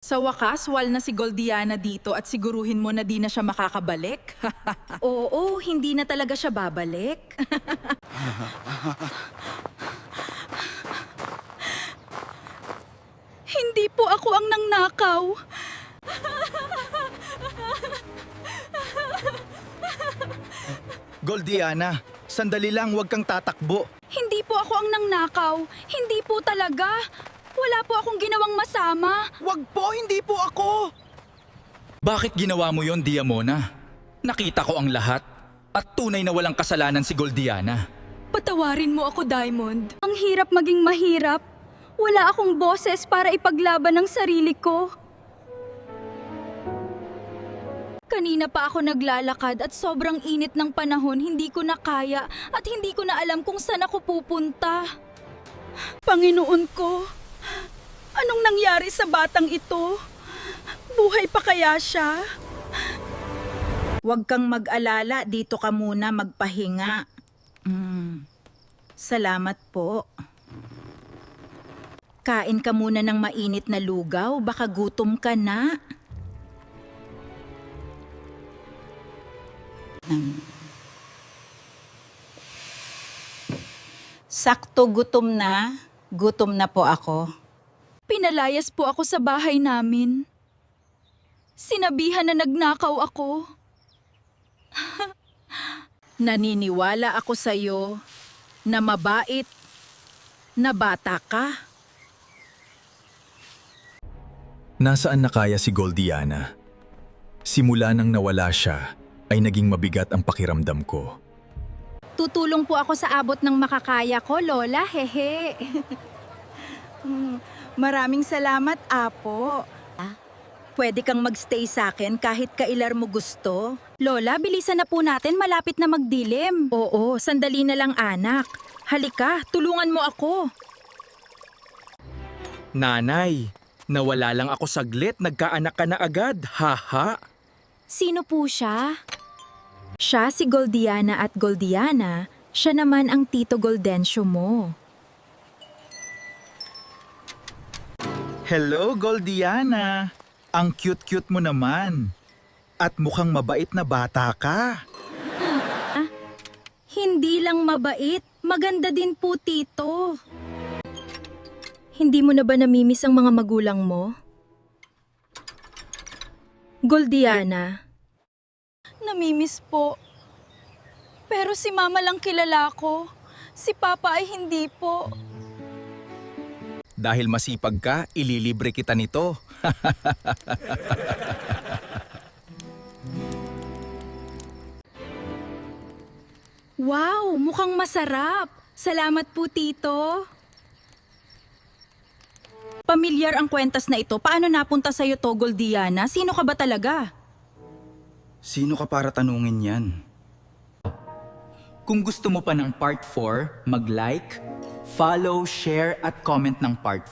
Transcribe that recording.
Sa wakas, wal na si Goldiana dito at siguruhin mo na di na siya makakabalik. Oo, hindi na talaga siya babalik. Hindi po ako ang nangnakaw. Goldiana, sandali lang, huwag kang tatakbo. Hindi po ako ang nangnakaw. Hindi po talaga. Wala po akong ginawang masama. Wag po, hindi po ako! Bakit ginawa mo yon, Diamona? Nakita ko ang lahat at tunay na walang kasalanan si Goldiana. Patawarin mo ako, Diamond. Ang hirap maging mahirap. Wala akong boses para ipaglaban ang sarili ko. Kanina pa ako naglalakad at sobrang init ng panahon, hindi ko na kaya at hindi ko na alam kung saan ako pupunta. Panginoon ko, anong nangyari sa batang ito? Buhay pa kaya siya? Huwag kang mag-alala, dito ka muna magpahinga. Salamat po. Kain ka muna ng mainit na lugaw, baka gutom ka na. Sakto gutom na po ako. Pinalayas po ako sa bahay namin. Sinabihan na nagnakaw ako. Naniniwala ako sa'yo na mabait na bata ka. Nasaan na kaya si Goldiana? Simula nang nawala siya, ay naging mabigat ang pakiramdam ko. Tutulong po ako sa abot ng makakaya ko, Lola, hehe. Maraming salamat, Apo. Pwede kang magstay sa akin kahit kailan mo gusto. Lola, bilisan na po natin, malapit na magdilim. Oo, sandali na lang anak. Halika, tulungan mo ako. Nanay, nawala lang ako saglit, nagkaanak ka na agad, haha. Sino po siya? Siya si Goldiana at Goldiana, siya naman ang Tito Goldencio mo. Hello, Goldiana. Ang cute-cute mo naman. At mukhang mabait na bata ka. Hindi lang mabait, maganda din po, Tito. Hindi mo na ba namimiss ang mga magulang mo? Goldiana, Namimiss po. Pero si Mama lang kilala ko. Si Papa ay hindi po. Dahil masipag ka, ililibre kita nito. Wow, mukhang masarap. Salamat po, Tito. Pamilyar ang kwentas na ito. Paano napunta sa'yo to, Goldiana? Sino ka ba talaga? Sino ka para tanungin yan? Kung gusto mo pa ng part 4, mag-like, follow, share at comment ng part